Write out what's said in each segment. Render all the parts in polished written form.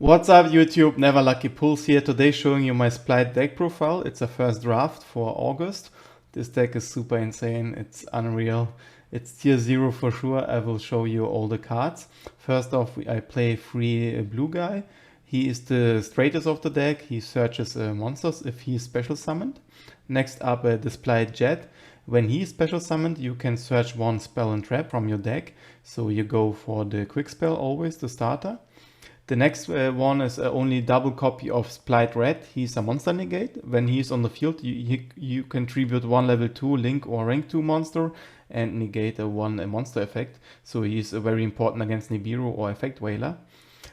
What's up YouTube, Never Lucky Pulls here. Today showing you my Splite deck profile. It's a first draft for August. This deck is super insane, it's unreal. It's tier 0 for sure. I will show you all the cards. First off, I play free blue guy. He is the straightest of the deck. He searches monsters if he is special summoned. Next up, the Splite Jet. When he is special summoned, you can search one spell and trap from your deck. So you go for the quick spell, always the starter. The next one is only double copy of Splite Red. He's a monster negate. When he's on the field, you can tribute one level 2 link or rank 2 monster and negate a monster effect. So he's very important against Nibiru or Effect Whaler.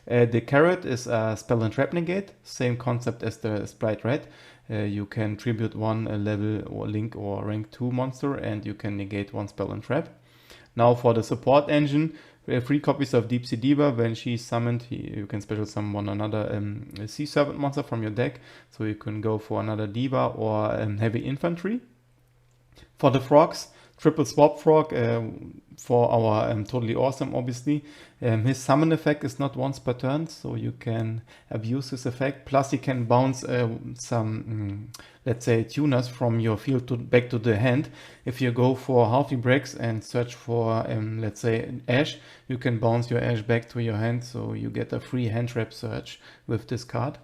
The Carrot is a spell and trap negate. Same concept as the Splite Red. You can tribute one level or link or rank 2 monster and you can negate one spell and trap. Now for the support engine, 3 copies of Deep Sea Diva. When she's summoned, you can special summon another Sea Serpent monster from your deck. So you can go for another Diva or Heavy Infantry. For the frogs, triple swap frog for our Totally Awesome, obviously. His summon effect is not once per turn, so you can abuse his effect. Plus he can bounce some, let's say, tuners from your field back to the hand. If you go for Halfy Breaks and search for, let's say, Ash, you can bounce your Ash back to your hand, so you get a free hand trap search with this card.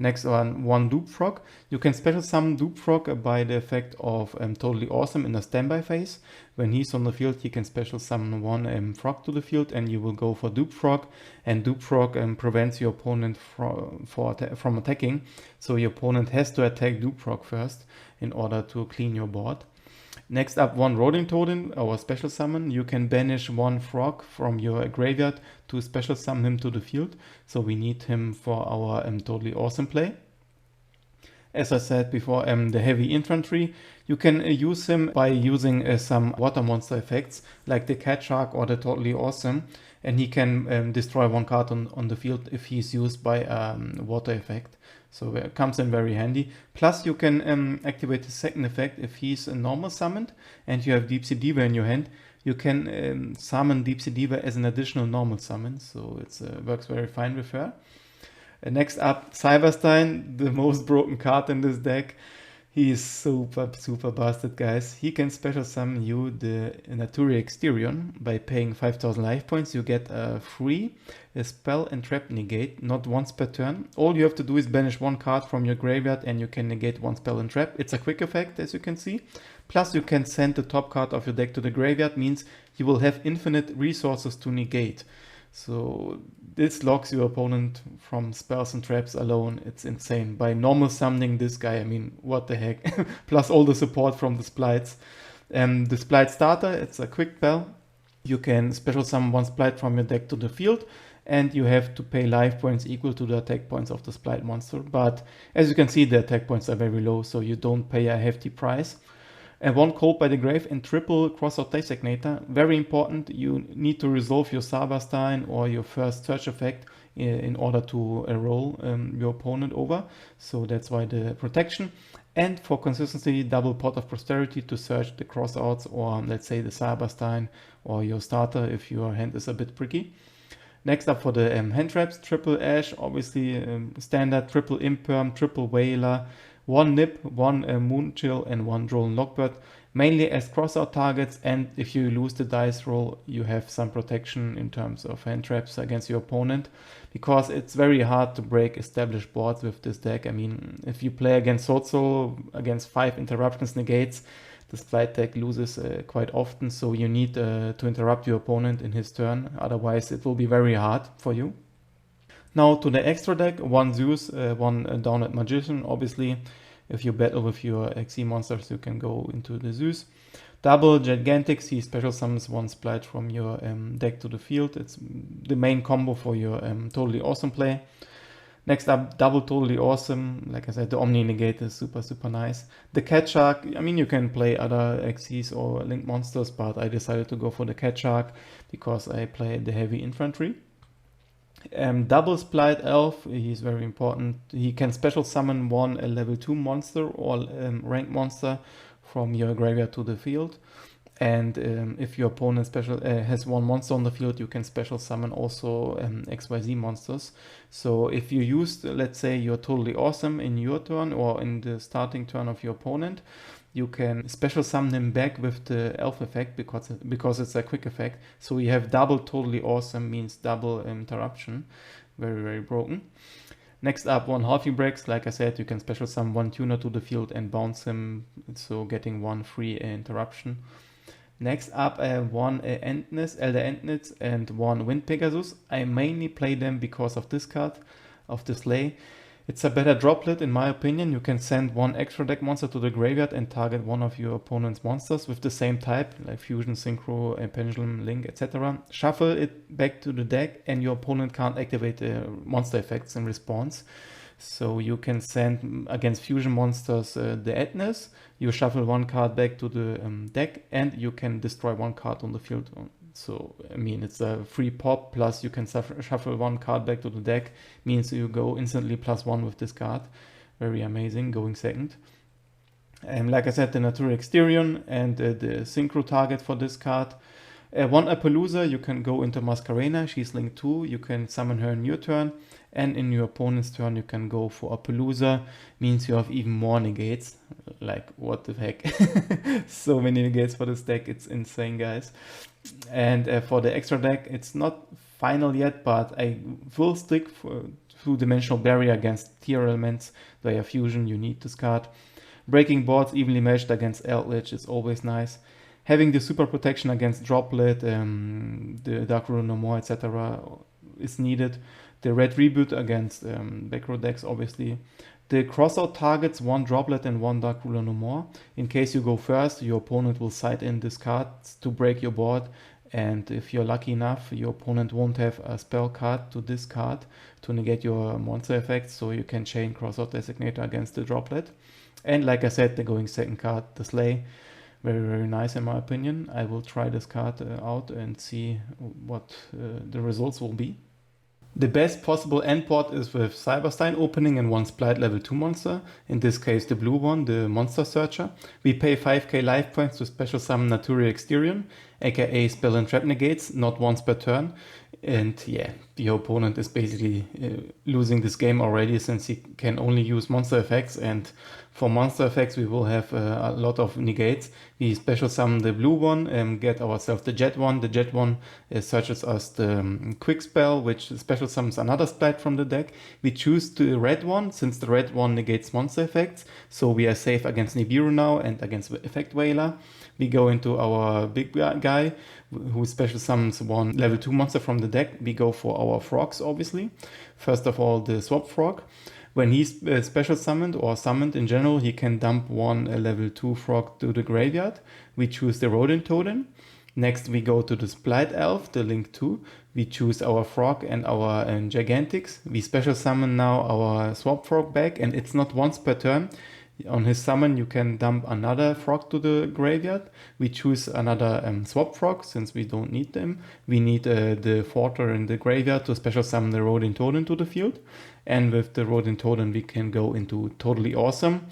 Next one Dupe Frog. You can special summon Dupe Frog by the effect of Totally Awesome in the standby phase. When he's on the field, he can special summon one frog to the field and you will go for Dupe Frog. And Dupe Frog prevents your opponent from attacking. So your opponent has to attack Dupe Frog first in order to clean your board. Next up, one Roding Totem, our special summon. You can banish one frog from your graveyard to special summon him to the field. So we need him for our Totally Awesome play. As I said before, the Heavy Infantry. You can use him by using some water monster effects like the Cat Shark or the Totally Awesome. And he can destroy one card on the field if he's used by water effect. So it comes in very handy. Plus you can activate the second effect if he's a normal summoned and you have Deep Sea Diva in your hand. You can summon Deep Sea Diva as an additional normal summon. So it works very fine with her. Next up, Cyber-Stein, the most broken card in this deck. He is super busted, guys. He can special summon you the Naturi Exterion by paying 5000 life points. You get a free spell and trap negate, not once per turn. All you have to do is banish one card from your graveyard and you can negate one spell and trap. It's a quick effect, as you can see. Plus you can send the top card of your deck to the graveyard, means you will have infinite resources to negate. So this locks your opponent from spells and traps alone. It's insane. By normal summoning this guy, I mean, what the heck. Plus all the support from the Splites. The Splite starter, it's a quick spell. You can special summon one Splite from your deck to the field and you have to pay life points equal to the attack points of the Splite monster. But as you can see, the attack points are very low, so you don't pay a hefty price. And one Cold by the Grave and triple Crossout Designator. Very important, you need to resolve your Cyber-Stein or your first search effect in order to roll your opponent over. So that's why the protection. And for consistency, double Pot of Prosperity to search the crossouts or let's say the Cyber-Stein or your starter if your hand is a bit tricky. Next up for the hand traps, triple Ash, obviously standard, triple Imperm, triple Whaler, one Nip, one Moonchill and one Droll Lockbird, mainly as crossout targets, and if you lose the dice roll you have some protection in terms of hand traps against your opponent, because it's very hard to break established boards with this deck. I mean, if you play against Sword Soul, against 5 interruptions negates, the Splite deck loses quite often, so you need to interrupt your opponent in his turn, otherwise it will be very hard for you. Now to the extra deck, one Zeus, one Downed Magician. Obviously, if you battle with your XE monsters, you can go into the Zeus. Double Gigantics, he special summons one Splite from your deck to the field. It's the main combo for your Totally Awesome play. Next up, double Totally Awesome. Like I said, the Omni Negate is super nice. The Cat Shark, I mean, you can play other XEs or Link monsters, but I decided to go for the Cat Shark because I play the Heavy Infantry. Double Splite Elf, he's very important. He can special summon one level 2 monster or rank monster from your graveyard to the field. And if your opponent has one monster on the field, you can special summon also XYZ monsters. So if you used, let's say you're totally awesome in your turn or in the starting turn of your opponent, you can special summon him back with the elf effect because it's a quick effect. So you have double totally awesome means double interruption. Very, very broken. Next up, one halfie breaks. Like I said, you can special summon one tuner to the field and bounce him, so getting one free interruption. Next up, one Elder Endness, and one Wind Pegasus. I mainly play them because of this card, of the Slay. It's a better droplet in my opinion. You can send one extra deck monster to the graveyard and target one of your opponent's monsters with the same type, like Fusion, Synchro, Pendulum, Link, etc. Shuffle it back to the deck and your opponent can't activate monster effects in response. So you can send against fusion monsters the Edness, you shuffle one card back to the deck, and you can destroy one card on the field. So, I mean, it's a free pop, plus you can shuffle one card back to the deck, means you go instantly +1 with this card. Very amazing, going second. Like I said, the Natura Exterion and the Synchro target for this card. One Appaloosa, you can go into Masquerena, she's linked 2, you can summon her in your turn, and in your opponent's turn you can go for Appaloosa, means you have even more negates. Like, what the heck. So many negates for this deck, it's insane, guys. And for the extra deck, it's not final yet, but I will stick to Dimensional Barrier against tier elements. Via Fusion, you need this card. Breaking boards evenly matched against Eldritch is always nice. Having the super protection against Droplet, the Dark Ruler No More, etc. is needed. The red reboot against back row decks, obviously. The crossout targets one Droplet and one Dark Ruler No More. In case you go first, your opponent will side in this card to break your board. And if you're lucky enough, your opponent won't have a spell card to discard to negate your monster effects. So you can chain crossout designator against the Droplet. And like I said, the going second card, the Slay. Very, very nice in my opinion. I will try this card out and see what the results will be. The best possible end port is with Cyber-Stein opening and one Splite level 2 monster, in this case the blue one, the Monster Searcher. We pay 5k life points to special summon Natura Exterion, aka Spell and Trap Negates, not once per turn. And yeah, the opponent is basically losing this game already since he can only use monster effects, and for monster effects we will have a lot of negates. We special summon the blue one and get ourselves the jet one. The jet one searches us the quick spell, which special summons another Splite from the deck. We choose the red one since the red one negates monster effects, so we are safe against Nibiru now and against Effect Whaler. We go into our big guy who special summons one level 2 monster from the deck. We go for our frogs, obviously. First of all, the Swap Frog. When he's special summoned or summoned in general, he can dump one level 2 frog to the graveyard. We choose the Rodent Totem. Next, we go to the Splite Elf, the Link 2. We choose our frog and our Gigantics. We special summon now our Swap Frog back, and it's not once per turn. On his summon, you can dump another frog to the graveyard. We choose another swap frog since we don't need them. We need the Forter in the graveyard to special summon the Rodent Totem to the field. And with the Rodent Totem, we can go into Totally Awesome.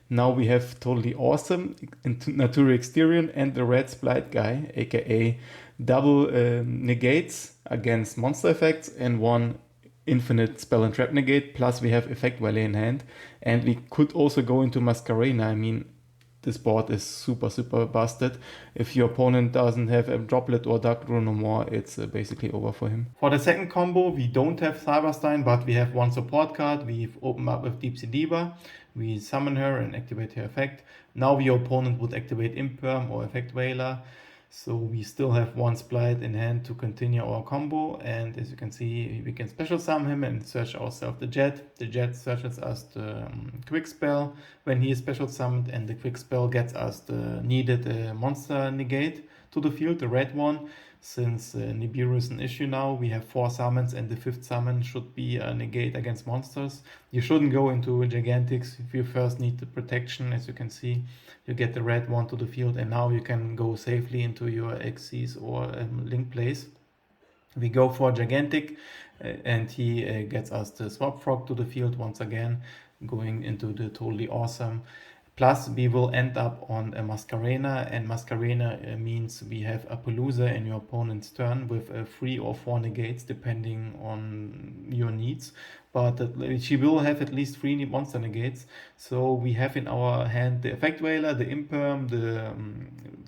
Now we have Totally Awesome, Natura Exterion, and the red Splite guy, aka double negates against monster effects and one infinite spell and trap negate, plus we have Effect Valley in hand, and we could also go into Masquerena. I mean, this board is super, super busted. If your opponent doesn't have a Droplet or Dark Ruler No More, it's basically over for him. For the second combo, we don't have Cyber-Stein, but we have one support card. We've opened up with Diva. We summon her and activate her effect. Now your opponent would activate Imperm or Effect Whaler. So we still have one Splite in hand to continue our combo, and as you can see, we can special summon him and search ourselves the Jet. The Jet searches us the quick spell when he is special summoned, and the quick spell gets us the needed monster negate to the field, the red one. Since Nibiru is an issue now, we have 4 summons, and the 5th summon should be a negate against monsters. You shouldn't go into Gigantics if you first need the protection. As you can see, you get the red one to the field, and now you can go safely into your Xyz or Link plays. We go for Gigantic, and he gets us the Swap Frog to the field once again, going into the Totally Awesome. Plus, we will end up on a Masquerena, and Masquerena means we have a Palooza in your opponent's turn with 3 or 4 negates, depending on your needs. But she will have at least 3 monster negates. So we have in our hand the Effect Whaler, the Imperm, the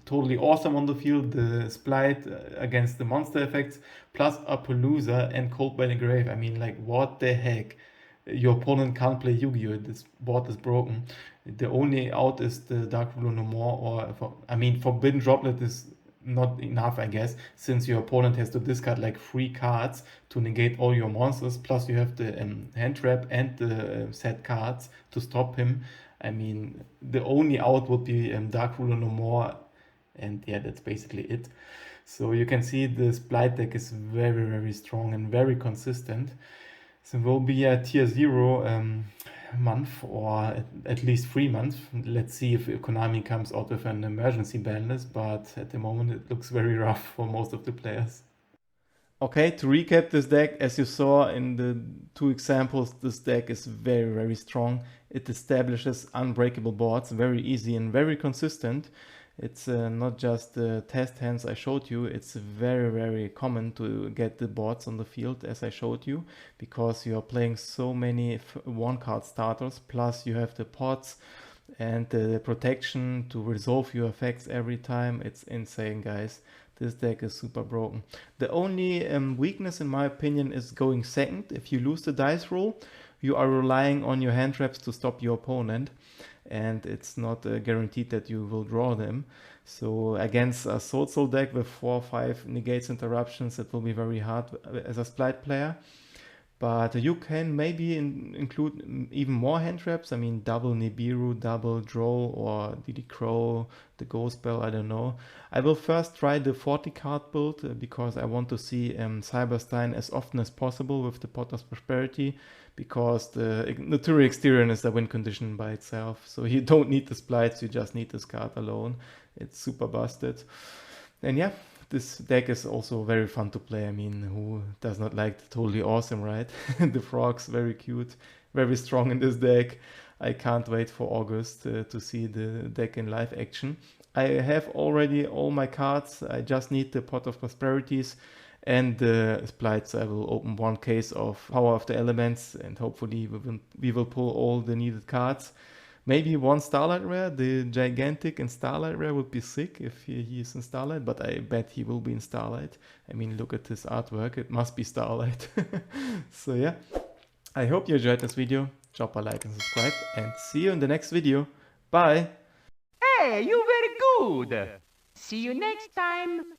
totally awesome on the field, the Splite against the monster effects, plus a Palooza and Cold by the Grave. I mean, like, what the heck? Your opponent can't play Yu-Gi-Oh! This board is broken. The only out is the Dark Ruler no more, or I mean, Forbidden Droplet is not enough, I guess, since your opponent has to discard like 3 cards to negate all your monsters. Plus, you have the hand trap and the set cards to stop him. I mean, the only out would be Dark Ruler no more, and yeah, that's basically it. So you can see the Splite deck is very, very strong and very consistent. So it will be a tier 0 month, or at least 3 months. Let's see if Konami comes out with an emergency ban list, but at the moment it looks very rough for most of the players. Okay, to recap this deck, as you saw in the 2 examples, this deck is very, very strong. It establishes unbreakable boards, very easy and very consistent. It's not just the test hands I showed you, it's very, very common to get the boards on the field as I showed you, because you are playing so many 1-card starters, plus you have the pots and the protection to resolve your effects every time. It's insane, guys. This deck is super broken. The only weakness in my opinion is going second. If you lose the dice roll, you are relying on your hand traps to stop your opponent, and it's not guaranteed that you will draw them. So against a Soul deck with 4 or 5 negates interruptions, it will be very hard as a Splite player. But you can maybe include even more hand traps. I mean, double Nibiru, double Drow, or DD Crow, the Ghost Bell, I don't know. I will first try the 40 card build because I want to see Cyber-Stein as often as possible with the Pot of Prosperity, because the Turi Exterior is a win condition by itself. So you don't need the splites, you just need this card alone. It's super busted. And yeah, this deck is also very fun to play. I mean, who does not like the Totally Awesome, right? The frogs, very cute, very strong in this deck. I can't wait for August to see the deck in live action. I have already all my cards. I just need the Pot of Prosperities and the Splites. I will open 1 case of Power of the Elements, and hopefully we will pull all the needed cards. Maybe 1 Starlight Rare, the Gigantic and Starlight Rare would be sick if he is in Starlight, but I bet he will be in Starlight. I mean, look at his artwork, it must be Starlight. So yeah, I hope you enjoyed this video. Drop a like and subscribe, and see you in the next video. Bye! Hey, you very good! See you next time!